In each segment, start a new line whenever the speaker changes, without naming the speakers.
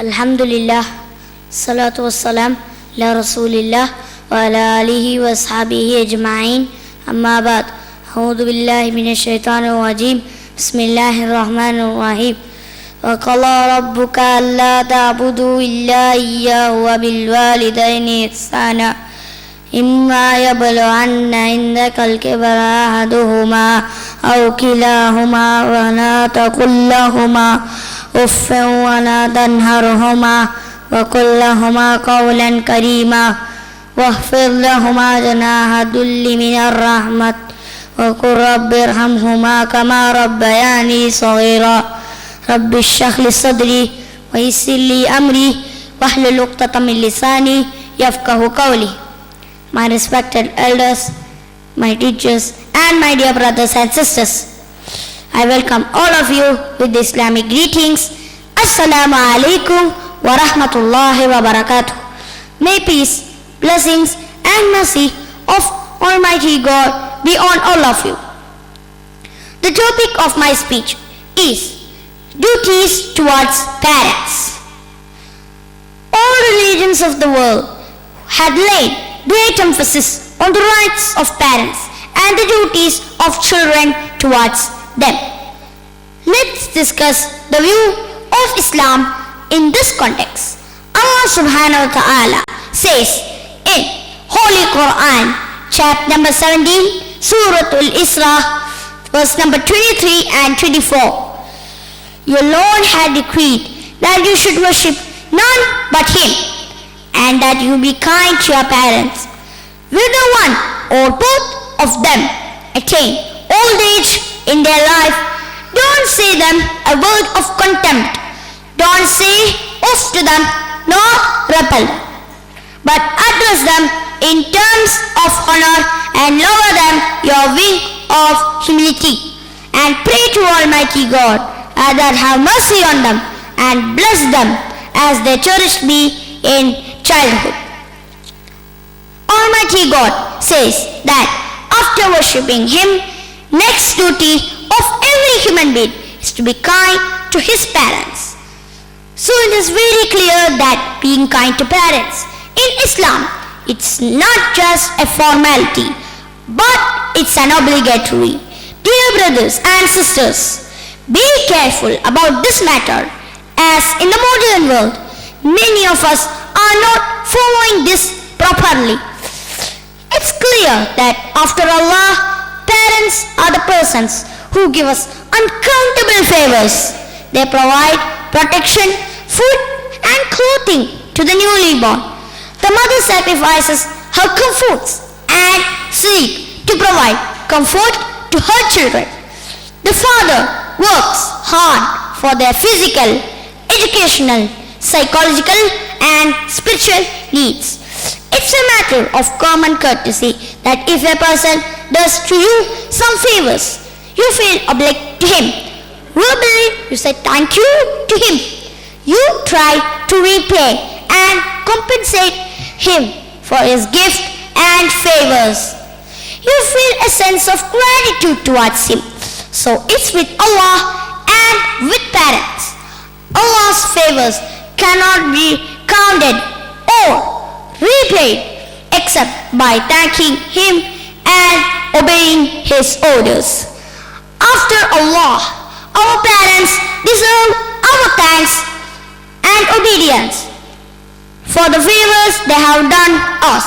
Alhamdulillah, salatu wassalam, la rasulillah, wa ala alihi wa ashabihi ajma'in, amma ba'd. A'udhu billahi minash shaitanir rajim, bismillahir rahmanir rahim. Wa qala rabbuka alla ta'budu illa iyyahu wa bil walidayni ihsana. إما يبلغن عندك الكبر أحدهما أو كلاهما ولا تقل لهما أف ولا تنهرهما وقل لهما قولا كريما واخفض لهما جناح الذل من الرحمة وقل رب ارحمهما كما ربياني صغيرا رب اشرح لي صدري ويسر لي أمري واحلل عقدة من لساني يفقهوا قولي. My respected elders, my teachers, and my dear brothers and sisters, I welcome all of you with the Islamic greetings. Assalamu alaikum wa rahmatullahi wa barakatuh. May peace, blessings, and mercy of Almighty God be on all of you. The topic of my speech is duties towards parents. All religions of the world had laid great emphasis on the rights of parents and the duties of children towards them. Let's discuss the view of Islam in this context. Allah subhanahu wa ta'ala says in Holy Quran, chapter number 17, Surah Al-Isra, verse number 23 and 24. Your Lord had decreed that you should worship none but Him, and that you be kind to your parents. Whether one or both of them attain old age in their life, don't say them a word of contempt. Don't say off to them nor repel them, but address them in terms of honor and lower them your wing of humility, and pray to Almighty God that have mercy on them and bless them as they cherished me in childhood. Almighty God says that after worshipping Him, next duty of every human being is to be kind to his parents. So it is very clear that being kind to parents in Islam, it's not just a formality, but it's an obligatory. Dear brothers and sisters, be careful about this matter, as in the modern world, many of us are not following this properly. It's clear that after Allah, parents are the persons who give us uncountable favors. They provide protection, food, and clothing to the newly born. The mother sacrifices her comforts and seeks to provide comfort to her children. The father works hard for their physical, educational, psychological, and spiritual needs. It's a matter of common courtesy that if a person does to you some favors, you feel obliged to him. Verbally, you say thank you to him. You try to repay and compensate him for his gift and favors. You feel a sense of gratitude towards him. So it's with Allah and with parents. Allah's favors cannot be counted or repaid except by thanking Him and obeying His orders. After Allah, our parents deserve our thanks and obedience for the favors they have done us.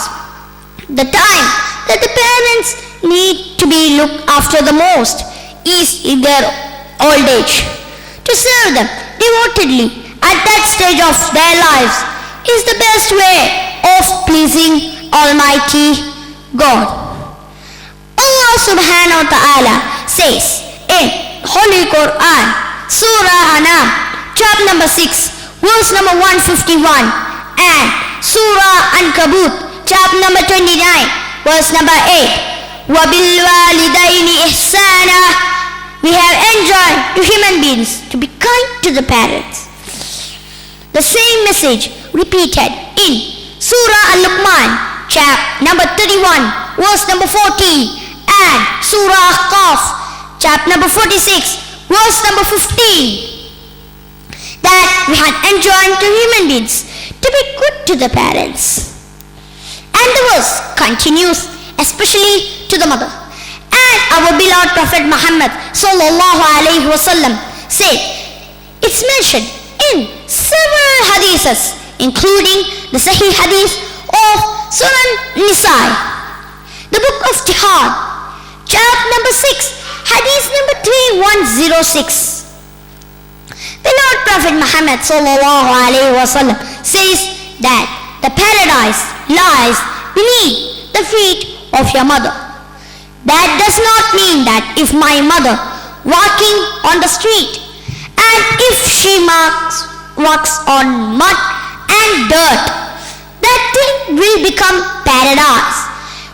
The time that the parents need to be looked after the most is in their old age. To serve them devotedly at that stage of their lives is the best way of pleasing Almighty God. Allah subhanahu wa ta'ala says in Holy Quran, Surah Anam, chapter number 6, verse number 151, and Surah Ankabut, chapter number 29, verse number 8. وَبِالْوَالِدَيْنِ إِحْسَانًا. We have enjoined to human beings to be kind to the parents. The same message repeated in Surah Al-Luqman, chapter number 31, verse number 14, and Surah Qaf, chapter number 46, verse number 15. that we had enjoined to human beings to be good to the parents. And the verse continues, especially to the mother. And our beloved Prophet Muhammad sallallahu alaihi wasallam said, it's mentioned in several hadiths, including the Sahih Hadith of Sunan Nisa'i, the book of Jihad, chapter number 6, Hadith number 3106. The Lord Prophet Muhammad sallallahu alaihi wasallam says that the paradise lies beneath the feet of your mother. That does not mean that if my mother walking on the street and if she walks on mud and dirt, that thing will become paradise.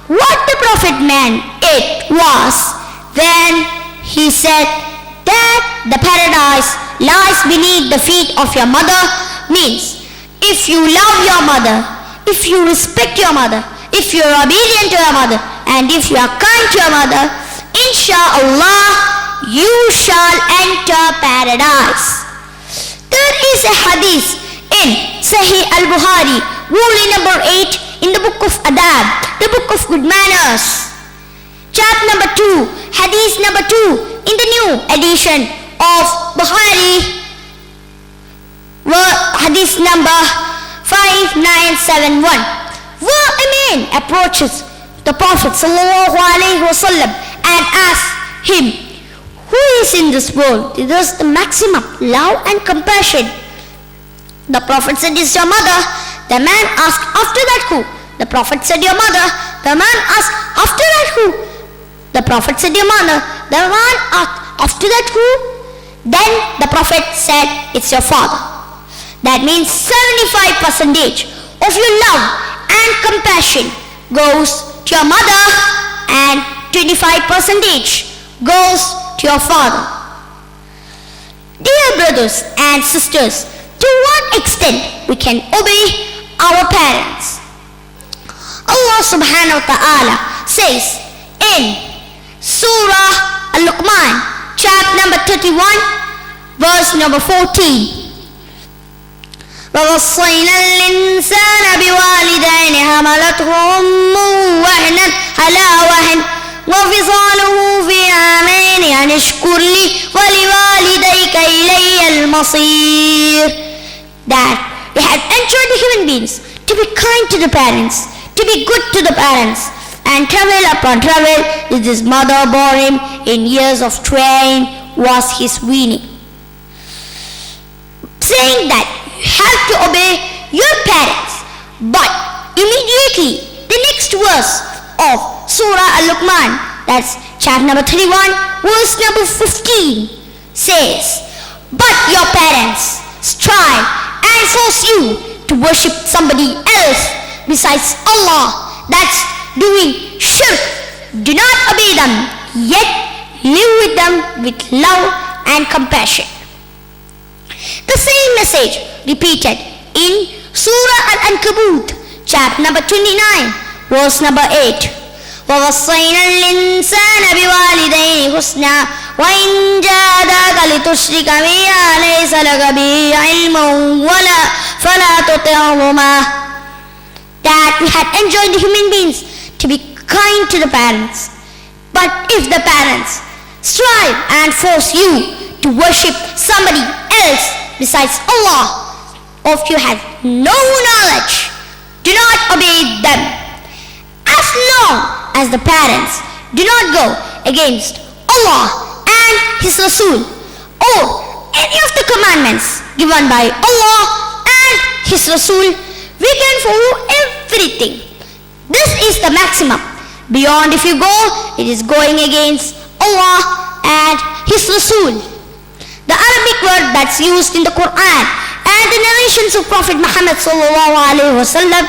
What the Prophet meant it was when he said that the paradise lies beneath the feet of your mother means if you love your mother, if you respect your mother, if you are obedient to your mother, and if you are kind to your mother, inshallah you shall enter paradise. There is a hadith in Sahih al-Bukhari, ruling number 8 in the book of Adab, the book of good manners, chapter number 2, hadith number 2 in the new edition of Bukhari, hadith number 5971, where a man approaches the Prophet sallallahu alaihi wasallam and asks him, who is in this world? It is the maximum love and compassion. The Prophet said, it's your mother. The man asked, after that who? The Prophet said, your mother. The man asked, after that who? The Prophet said, your mother. The man asked, after that who? Then the Prophet said, it's your father. That means 75% of your love and compassion goes to your mother and 25% goes to your father. Dear brothers and sisters, to what extent we can obey our parents? Allah subhanahu wa ta'ala says in Surah Al-Luqman, chapter number 31, verse number 14. وَوَصَّيْنَا الْإِنسَانَ بِوَالِدَيْهِ حَمَلَتْهُ أُمُّهُ وَهْنًا عَلَى وَهْنٍ وَفِصَالُهُ فِي عَامَيْنِ أَنِ اشْكُرْ لِي وَلِوَالِدَيْكَ إِلَيَّ الْمَصِيرُ. That we have enjoined the human beings to be kind to the parents, to be good to the parents, and travel upon travel with his mother bore him in years of twain was his weaning. Saying that you have to obey your parents, but immediately the next verse of Surah Al-Luqman, that's chapter number 31, verse number 15, says, but your parents strive and force you to worship somebody else besides Allah, that's doing shirk. Do not obey them, yet live with them with love and compassion. The same message repeated in Surah Al-Ankabut, chapter number 29, verse number 8. وَوَصَّيْنَا الْإِنسَانَ بِوَالِدَيْهِ حُسْنًا وَإِنْ جَاهَدَاكَ لِتُشْرِكَ بِي مَا لَيْسَ لَكَ بِهِ عِلْمٌ فَلَا تُطِعْهُمَا. That we had enjoined the human beings to be kind to the parents. But if the parents strive and force you to worship somebody else besides Allah, or if you have no knowledge, do not obey them. As long as the parents do not go against Allah and His Rasul or any of the commandments given by Allah and His Rasul, we can follow everything. This is the maximum. Beyond, if you go, it is going against Allah and His Rasul. The Arabic word that's used in the Quran and the narrations of Prophet Muhammad sallallahu alaihi wasallam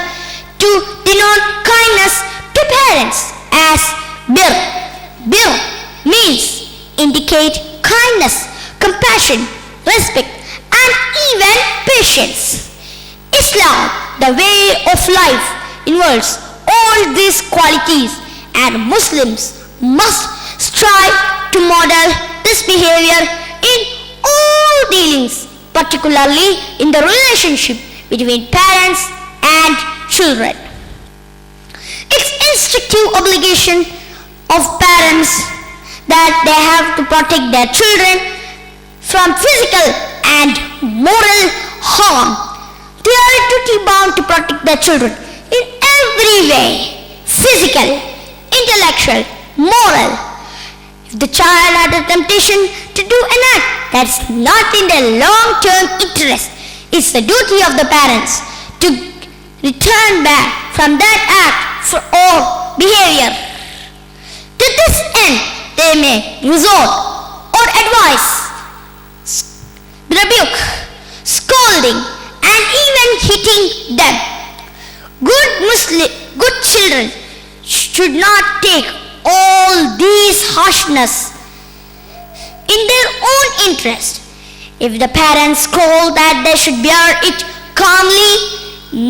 to denote kindness to parents as bir. Bir means indicate kindness, compassion, respect, and even patience. Islam, the way of life, involves all these qualities, and Muslims must strive to model this behavior in all dealings particularly in the relationship between parents and children. It's instructive obligation of parents that they have to protect their children from physical and moral harm. They are duty-bound to protect their children in every way, physical, intellectual, moral. If the child had a temptation to do an act that's not in their long-term interest, it's the duty of the parents to return back from that act for all behavior. To this end, they may resort or advise, rebuke, scolding, and even hitting them. Good children should not take all these harshness in their own interest. If the parents scold, that they should bear it calmly,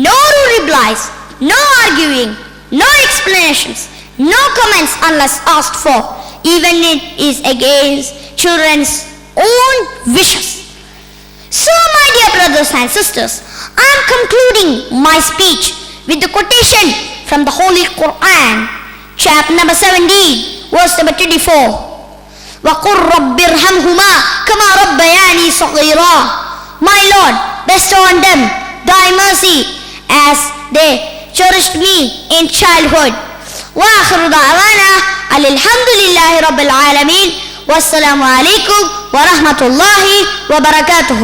no replies, no arguing, no explanations, no comments unless asked for, even if it is against children's own wishes. So, my dear brothers and sisters, I am concluding my speech with the quotation from the Holy Quran, chapter number 17, verse number 24. وَقُلْ رَبِّ ارْحَمْهُمَا كَمَا رَبَّيَانِي صَغِيرًا. My Lord, bestow on them thy mercy as they cherished me in childhood. وآخر دعوانا أن الحمد لله رب العالمين والسلام عليكم ورحمة الله وبركاته.